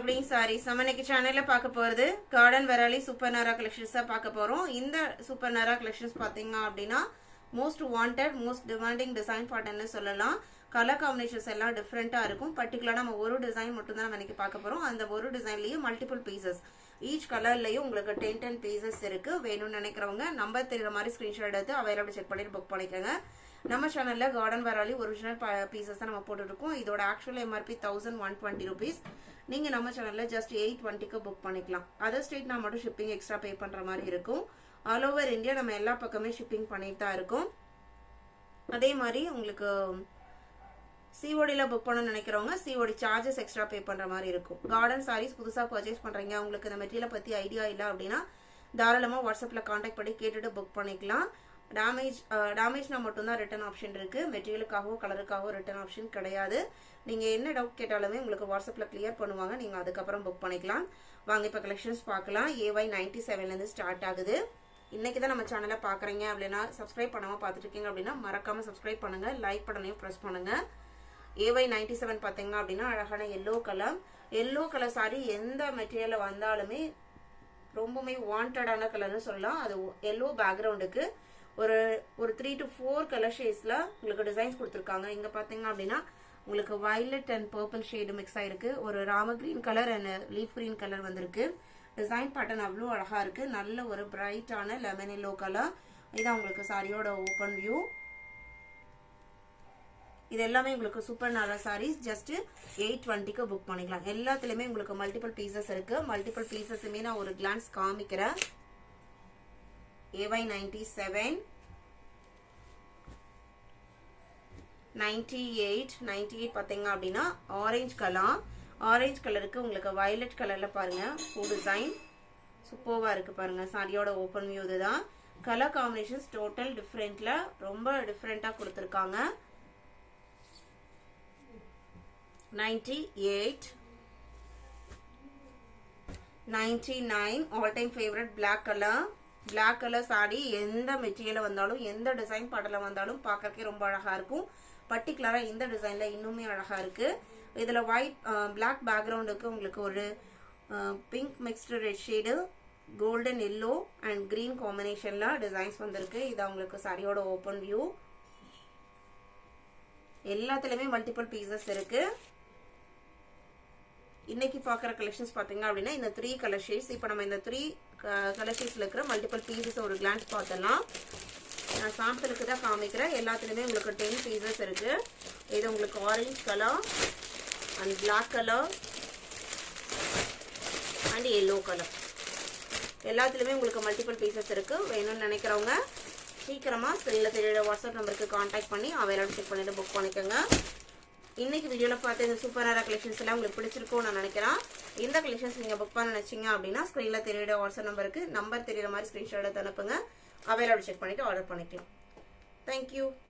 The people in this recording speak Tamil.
Evergreen Sarees. நம்ம இன்னைக்கு சேனல்ல பார்க்க போறது garden Verali super Nara collections பார்க்க போறோம். இந்த super Nara collections பாத்தீங்க அப்படினா most wanted, most demanding design pattern சொல்லலாம். கலர் காம்பினேஷன்ஸ் எல்லாம் டிஃபரெண்டா இருக்கும். பர்టిక్యులரா நம்ம ஒரு டிசைன் மட்டும் தான் நம்ம இன்னைக்கு பார்க்க போறோம். அந்த ஒரு டிசைன்லயே மல்டிபிள் பீசஸ். ஈச் கலர்லயும் உங்களுக்கு 10 பீசஸ் இருக்கு. வேணும்னு நினைக்கிறவங்க நம்பர் தெரியற மாதிரி ஸ்கிரீன்ஷாட் எடுத்து அவைலபிள் செக் பண்ணிட்டு புக் பண்ணிக்கங்க. நம்ம சேனல்ல garden Verali ஒரிஜினல் பீசஸ் தான் நம்ம போட்டுட்டு இருக்கோம். இதோட ஆக்சுவல் MRP 1120 rupees. நீங்க நம்ம சேனல்ல just 820 க்கு புக் பண்ணிக்கலாம். அதர் ஸ்டேட்னா மட்டும் ஷிப்பிங் எக்ஸ்ட்ரா பே பண்ற மாதிரி இருக்கும். ஆல் ஓவர் இந்தியா நம்ம எல்லா பக்கமே ஷிப்பிங் பண்ணிட்டு தான் இருக்கோம். அதே மாதிரி உங்களுக்கு COD ல புக் பண்ண நினைக்கிறவங்க COD சார்जेस எக்ஸ்ட்ரா பே பண்ற மாதிரி இருக்கும். garden sarees புதுசா பர்ச்சேஸ் பண்றீங்க, உங்களுக்கு இந்த மெட்டீரியல் பத்தி ஐடியா இல்ல அப்படினா தாராளமா வாட்ஸ்அப்ல கான்டாக்ட் பண்ணி கேட்டுட்டு புக் பண்ணிக்கலாம். டேமேஜ்னா மட்டும் தான் ரிட்டர்ன் ஆப்ஷன் இருக்கு. மெட்டீரியலுக்காகவோ கலருக்காகவோ ரிட்டர்ன் ஆப்ஷன் கிடையாது. நீங்க என்ன டவுட் கேட்டாலுமே உங்களுக்கு வாட்ஸ்அப்ல கிளியர் பண்ணுவாங்க. நீங்க அதுக்கு அப்புறம் புக் பண்ணிக்கலாம். வாங்க இப்ப கலெக்ஷன்ஸ் பார்க்கலாம். AY 97 ல இருந்து ஸ்டார்ட் ஆகுது. இன்னைக்கு தான் நம்ம சேனலை பாக்குறீங்க அப்படினா சப்ஸ்கிரைப் பண்ணாம பார்த்துட்டு இருக்கீங்க அப்படினா மறக்காம சப்ஸ்கிரைப் பண்ணுங்க, லைக் பட்டனையும் பிரஸ் பண்ணுங்க. AY 97 பாத்தீங்க அப்படினா அழகான yellow கலர் saree எந்த மெட்டீரியல்ல வந்தாலுமே ரொம்பவே வாண்டடான கலர்னு சொல்லலாம். அது yellow பேக்ரவுண்டுக்கு ஒரு 3 to 4 கலர் ஷேட்ஸ்ல உங்களுக்கு டிசைன்ஸ் கொடுத்திருக்காங்க. இங்க பாத்தீங்க அப்படினா உங்களுக்கு violet and purple shade mix ஆயிருக்கு. ஒரு Rama green colour and leaf green colour வந்திருக்கு. டிசைன் பேட்டர்ன் அவ்வளவு அழகா இருக்கு. நல்ல ஒரு பிரைட்டான லெமன் yellow கலர். இதான் உங்களுக்கு சாரியோட ஓபன் வியூ. இது எல்லாமே உங்களுக்கு சூப்பர் நாரா sarees just 820 க்கு புக் பண்ணிக்கலாம். எல்லாத்துலயுமே உங்களுக்கு மல்டிபிள் பீசஸ் இருக்கு. மல்டிபிள் பீசஸுமே நான் ஒரு கிளான்ஸ் காமிக்கிறேன். AY 97 98 பாத்தீங்க அப்படின்னா ஆரஞ்சு கலருக்கு உங்களுக்கு வயலட் கலர்ல பாருங்க பூ டிசைன் சூப்பர்வா இருக்கு பாருங்க. சாரியோட ஓபன் வியூ இதுதான். கலர் காம்பினேஷன்ஸ் டோட்டல் டிஃபரெண்ட்ல ரொம்ப டிஃபரெண்டா கொடுத்திருக்காங்க. 98 99 all time favourite black colour sari எந்த மெட்டீரியல் வந்தாலும் எந்த டிசைன் பாடல வந்தாலும் பார்க்கறதுக்கே ரொம்ப அழகா இருக்கும். பர்టిక్యులரா இந்த டிசைன்ல இன்னுமே அழகா இருக்கு. இதுல ஒயிட் பிளாக் பேக்ரவுண்டுக்கு உங்களுக்கு ஒரு pink mixed red shade, golden yellow and green காம்பினேஷன்ல டிசைன்ஸ் வந்திருக்கு. இது உங்களுக்கு சாரியோட ஓபன் வியூ. எல்லாத்துலயுமே மல்டிபிள் பீசஸ் இருக்கு. இன்னைக்கு பாக்குற கலெக்ஷன்ஸ் பாத்தீங்க அப்படின்னா இந்த 3 கலர் ஷேட்ஸ். இப்போ நம்ம இந்த 3 கலர் ஷேட்ஸ்ல இருக்கிற மல்டிபிள் பீசஸ் ஒரு கிளான்ஸ் பார்த்தலாம். நான் சாம்பிளுக்கு தான் காமிக்கிறேன். எல்லாத்துலயுமே உங்களுக்கு 10 பீசஸ் இருக்கு. இது உங்களுக்கு orange colour and black colour and yellow colour. எல்லாத்துலயுமே உங்களுக்கு மல்டிபிள் பீசஸ் இருக்கு. வேணும்னு நினைக்கிறவங்க சீக்கிரமா ஸ்கிரீன்ல தெரியுற வாட்ஸ்அப் நம்பருக்கு கான்டாக்ட் பண்ணி அவைலபிள் செக் பண்ணிட்டு புக் பண்ணிக்கோங்க. இன்னைக்கு வீடியோல பார்த்த இந்த சூப்பர் நாரா கலெக்ஷன்ஸ் எல்லாம் உங்களுக்கு பிடிச்சிருக்கும் நான் நினைக்கிறேன். இந்த கலெக்ஷன்ஸ் நீங்க புக் பண்ண நினைச்சீங்க அப்படின்னா ஸ்கிரீன்ல தெரியுற வாட்ஸ்அப் நம்பருக்கு நம்பர் தெரியுற மாதிரி ஸ்கிரீன்ஷாட் எடுத்து அனுப்புங்க. அவைலபிள் செக் பண்ணிட்டு ஆர்டர் பண்ணிக்கலாம். தேங்க்யூ.